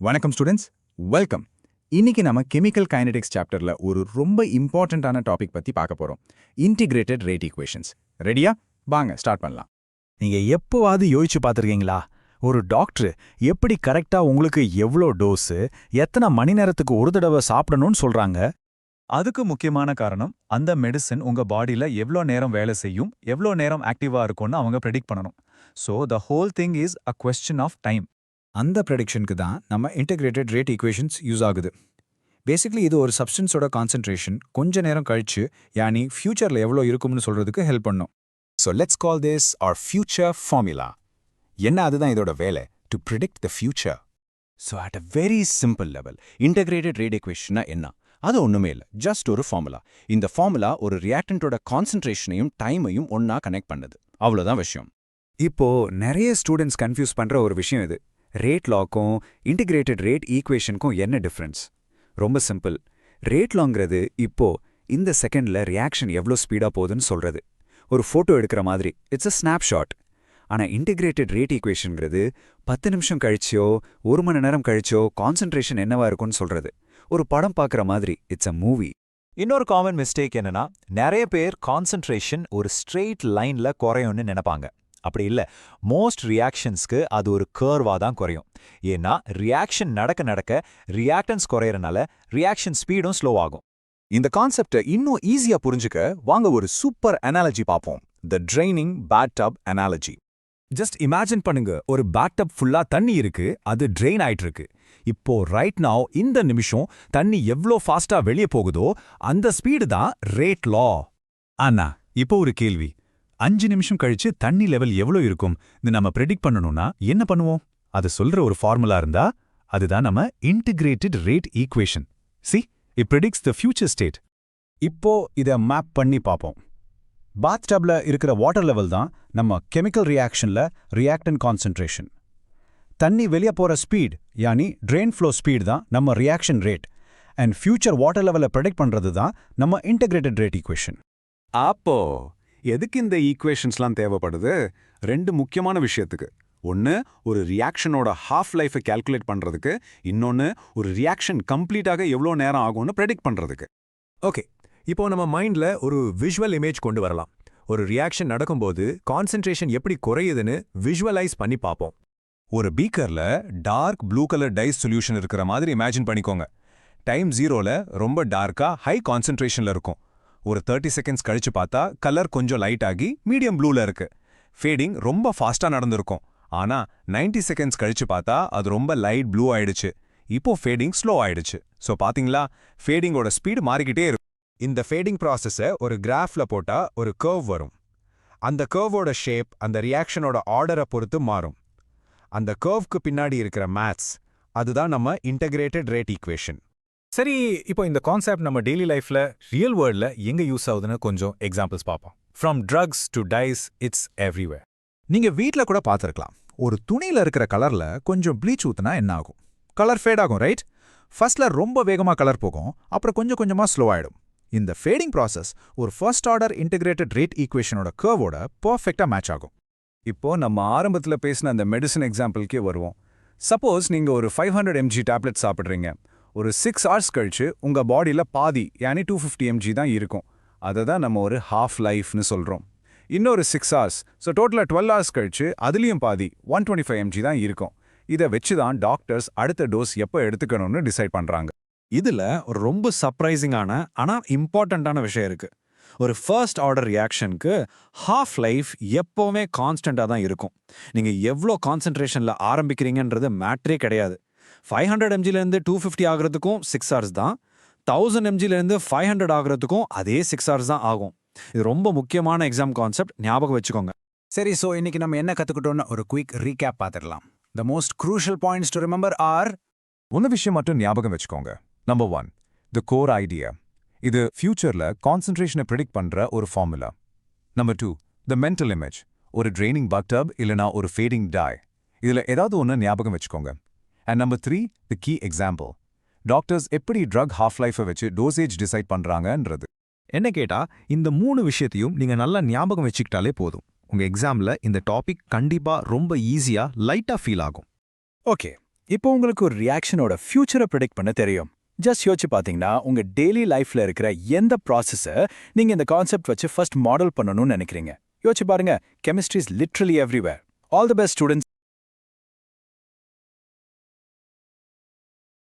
வணக்கம் students, welcome. இன்னைக்கு நம்ம கெமிக்கல் கைனடிக்ஸ் சாப்டர்ல ஒரு ரொம்ப இம்பார்ட்டன்டான டாபிக் பத்தி பார்க்க போறோம். Integrated rate equations. ரெடியா? வாங்க ஸ்டார்ட் பண்ணலாம். நீங்க எப்போவாவது யோசிச்சு பார்த்திருக்கீங்களா? ஒரு டாக்டர் எப்படி கரெக்டா உங்களுக்கு எவ்வளோ டோஸு, எத்தனை மணி நேரத்துக்கு ஒரு தடவை சாப்பிடணும்னு சொல்றாங்க? அதுக்கு முக்கியமான காரணம், அந்த மெடிசன் உங்க பாடியில எவ்வளோ நேரம் வேலை செய்யும், எவ்வளோ நேரம் ஆக்டிவா இருக்கும்னு அவங்க ப்ரெடிக்ட் பண்ணணும். So the whole thing is a question of time. அந்த ப்ரெடிக்ஷனுக்கு தான் நம்ம இன்டகிரேட்டட் ரேட் ஈக்குவேஷன்ஸ் யூஸ் ஆகுது. பேசிக்லி இது ஒரு சப்ஸ்டன்ஸோட கான்சென்ட்ரேஷன் கொஞ்ச நேரம் கழிச்சு, யானி ஃபியூச்சரில் எவ்வளோ இருக்கும்னு சொல்றதுக்கு ஹெல்ப் பண்ணும். So let's call this our future formula. என்ன அதுதான் இதோட வேலை, to predict the future. So at a very simple level, integrated rate equationனா என்ன? அது ஒன்றுமே இல்லை, ஜஸ்ட் ஒரு ஃபார்முலா. இந்த ஃபார்முலா ஒரு ரியாக்டன்ட்டோட கான்சென்ட்ரேஷனையும் டைமையும் ஒன்றா கனெக்ட் பண்ணுது. அவ்வளோதான் விஷயம். இப்போ நிறைய ஸ்டூடெண்ட்ஸ் கன்ஃபியூஸ் பண்ற ஒரு விஷயம் இது. ரேட் லாக்கும் இன்டிகிரேட்டட் ரேட் ஈக்குவேஷனுக்கும் என்ன டிஃப்ரென்ஸ்? ரொம்ப சிம்பிள். ரேட் லாங்கிறது இப்போ இந்த செகண்ட்ல ரியாக்ஷன் எவ்வளோ ஸ்பீடா போகுதுன்னு சொல்றது. ஒரு ஃபோட்டோ எடுக்கிற மாதிரி, இட்ஸ் அ ஸ்னாப்ஷாட். ஆனால் இன்டிகிரேட்டட் ரேட் ஈக்குவேஷன்கிறது 10 நிமிஷம் கழிச்சோ 1 மணி நேரம் கழிச்சோ கான்சென்ட்ரேஷன் என்னவா இருக்கும்னு சொல்றது. ஒரு படம் பார்க்குற மாதிரி, இட்ஸ் அ மூவி. இன்னொரு காமன் மிஸ்டேக் என்னன்னா, நிறைய பேர் கான்சென்ட்ரேஷன் ஒரு ஸ்ட்ரெயிட் லைன்ல குறையும்னு நினைப்பாங்க. அப்படி இல்லை, மோஸ்ட் ரியாக்ஷன்ஸ்க்கு அது ஒரு கர்வா தான் குறையும். ஏன்னா ரியாக்ஷன் நடக்க நடக்க ரியாக்டன்ஸ் குறையறனால ரியாக்ஷன் ஸ்பீடும் ஸ்லோ ஆகும். இந்த கான்செப்டை இன்னும் ஈஸியா புரிஞ்சுக்க வாங்க ஒரு சூப்பர் அனாலஜி பார்ப்போம். The training bathtub analogy. Just imagine பண்ணுங்க, ஒரு பேட்டப் ஃபுல்லா தண்ணி இருக்கு, அது ட்ரெயின் ஆயிட்டு இருக்கு. இப்போ ரைட் நவ் இந்த நிமிஷம் தண்ணி எவ்வளோ ஃபாஸ்டா வெளியே போகுதோ அந்த ஸ்பீடு தான் ரேட் லா. ஆனா இப்போ ஒரு கேள்வி, 5 நிமிஷம் கழிச்சு தண்ணி லெவல் எவ்வளோ இருக்கும் நம்ம ப்ரெடிக்ட் பண்ணணும்னா என்ன பண்ணுவோம்? அது சொல்ற ஒரு ஃபார்முலா இருந்தா அதுதான் நம்ம integrated rate equation. It predicts the future state. இப்போ இதை மேப் பண்ணி பார்ப்போம். பாத்டப்ல இருக்கிற வாட்டர் லெவல் தான் நம்ம கெமிக்கல் ரியாக்ஷன்ல ரியாக்டன் கான்சென்ட்ரேஷன். தண்ணி வெளியே போற ஸ்பீட், யானி ட்ரெயின் ஃப்ளோ ஸ்பீட் தான் நம்ம reaction rate. And future water லெவலை ப்ரெடிக்ட் பண்றது தான் நம்ம இன்டகிரேட்டட் ரேட் ஈக்குவேஷன். அப்போ எதுக்கு இந்த ஈக்குவேஷன்ஸ்லாம் தேவைப்படுது? 2 முக்கியமான விஷயத்துக்கு. ஒன்று, ஒரு ரியாக்ஷனோட ஹாஃப் லைஃபை கால்குலேட் பண்ணுறதுக்கு. இன்னொன்று, ஒரு ரியாக்ஷன் கம்ப்ளீட்டாக எவ்வளோ நேரம் ஆகும்னு ப்ரெடிக்ட் பண்ணுறதுக்கு. ஓகே, இப்போ நம்ம மைண்ட்ல ஒரு விஷுவல் இமேஜ் கொண்டு வரலாம். ஒரு ரியாக்ஷன் நடக்கும்போது கான்சென்ட்ரேஷன் எப்படி குறையுதுன்னு விஷுவலைஸ் பண்ணி பார்ப்போம். ஒரு பீக்கர்ல dark blue colour dyes solution இருக்கிற மாதிரி இமேஜின் பண்ணிக்கோங்க. டைம் 0ல ரொம்ப டார்க்கா ஹை கான்சென்ட்ரேஷன்ல இருக்கும். ஒரு 30 செகண்ட்ஸ் கழிச்சு பார்த்தா கலர் கொஞ்சம் லைட் ஆகி மீடியம் ப்ளூல இருக்கு. ஃபேடிங் ரொம்ப ஃபாஸ்டா நடந்திருக்கும். ஆனா 90 செகண்ட்ஸ் கழிச்சு பார்த்தா அது ரொம்ப லைட் ப்ளூ ஆயிடுச்சு. இப்போ ஃபேடிங் ஸ்லோ ஆயிடுச்சு. ஸோ பாத்தீங்களா, ஃபேடிங்கோட ஸ்பீடு மாறிக்கிட்டே இருக்கும். இந்த ஃபேடிங் ப்ராசஸை ஒரு கிராஃப்ல போட்டா ஒரு கர்வ் வரும். அந்த கர்வோட ஷேப் அந்த ரியாக்ஷனோட ஆர்டரை பொறுத்து மாறும். அந்த கர்வ்க்கு பின்னாடி இருக்கிற மேத்ஸ், அதுதான் நம்ம இன்டகிரேட்டட் ரேட் ஈக்குவேஷன். சரி, இப்போ இந்த கான்செப்ட் நம்ம டெய்லி லைஃப்ல ரியல் வேர்ல்ட்ல எங்க யூஸ் ஆகுதுன்னு கொஞ்சம் எக்ஸாம்பிள்ஸ் பார்ப்போம். From drugs to dyes, it's everywhere. நீங்க வீட்ல கூட பார்த்திருக்கலாம். ஒரு துணியில இருக்கிற கலர்ல கொஞ்சம் ப்ளீச் ஊத்துனா என்ன ஆகும்? கலர் ஃபேட் ஆகும், ரைட்? ஃபர்ஸ்ட்ல ரொம்ப வேகமா கலர் போகும், அப்புறம் கொஞ்சம் கொஞ்சமா ஸ்லோ ஆயிடும். இந்த ஃபேடிங் ப்ராசஸ் ஒரு ஃபர்ஸ்ட் ஆர்டர் இன்டகிரேட்டட் ரேட் ஈக்குவேஷனோட கர்வோட பர்ஃபெக்டா மேட்ச் ஆகும். இப்போ நம்ம ஆரம்பத்துல பேசின அந்த மெடிசன் எக்ஸாம்பிள்க்கே வருவோம். சப்போஸ் நீங்க ஒரு 500 mg டேப்லெட் சாப்பிட்றீங்க. ஒரு 6 hours கழிச்சு உங்க பாடியில பாதி, யானி 250 mg தான் இருக்கும். அதை தான் நம்ம ஒரு ஹாஃப் லைஃப்னு சொல்றோம். இன்னொரு 6 hours, ஸோ டோட்டலாக 12 hours கழிச்சு அதுலேயும் பாதி 125 mg தான் இருக்கும். இதை வச்சு தான் டாக்டர்ஸ் அடுத்த டோஸ் எப்போ எடுத்துக்கணும்னு டிசைட் பண்றாங்க. இதுல ஒரு ரொம்ப சர்ப்ரைசிங்கான ஆனா இம்பார்ட்டண்ட்டான விஷயம் இருக்கு. ஒரு ஃபர்ஸ்ட் ஆர்டர் ரியாக்ஷனுக்கு ஹாஃப் லைஃப் எப்பவுமே கான்ஸ்டண்டா தான் இருக்கும். நீங்க எவ்வளோ கான்சென்ட்ரேஷன்ல ஆரம்பிக்கிறீங்கன்றது மேட்ரே கிடையாது. 500 mgலேருந்து 250 ஆகிறதுக்கும் 6 hours தான். 1000 mgலேருந்து 500 ஆகிறதுக்கும் அதே 6 hours தான் ஆகும். இது ரொம்ப முக்கியமான எக்ஸாம் கான்செப்ட், ஞாபகம் வச்சுக்கோங்க. சரி, ஸோ இன்னைக்கு நம்ம என்ன கற்றுக்கிட்டோன்னு ஒரு குயிக் ரீகேப் பார்த்துடலாம். The most crucial points to remember are: ஒன்று விஷயம் மட்டும் ஞாபகம் வச்சுக்கோங்க. Number 1, the core idea. இது ஃபியூச்சர்ல கான்சென்ட்ரேஷனை ப்ரெடிக்ட் பண்ற ஒரு formula. Number 2, the mental image. ஒரு ட்ரெயினிங் பாத்டப் இல்லனா ஒரு ஃபேடிங் டை. இதுல ஏதாவது ஒன்று ஞாபகம் வச்சுக்கோங்க. And number 3, the key example. Doctors எப்படி ட்ரக் ஹாஃப் லைஃபை வச்சு டோசேஜ் டிசைட் பண்றாங்கன்றது. என்ன கேட்டா, இந்த 3 விஷயத்தையும் நீங்க நல்லா ஞாபகம் வச்சுக்கிட்டாலே போதும். உங்க எக்ஸாம்ல இந்த டாபிக் கண்டிப்பா ரொம்ப ஈஸியா லைட்டா ஃபீல் ஆகும். ஓகே, இப்போ உங்களுக்கு ஒரு ரியாக்ஷனோட ஃபியூச்சரை ப்ரெடிக்ட் பண்ண தெரியும். ஜஸ்ட் யோசிச்சு பார்த்தீங்கன்னா உங்க டெய்லி லைஃப்ல இருக்கிற எந்த ப்ராசஸை நீங்க இந்த கான்செப்ட் வச்சு ஃபர்ஸ்ட் மாடல் பண்ணணும்னு நினைக்கிறீங்க. யோசிச்சு பாருங்க, chemistry is literally everywhere. All the best students.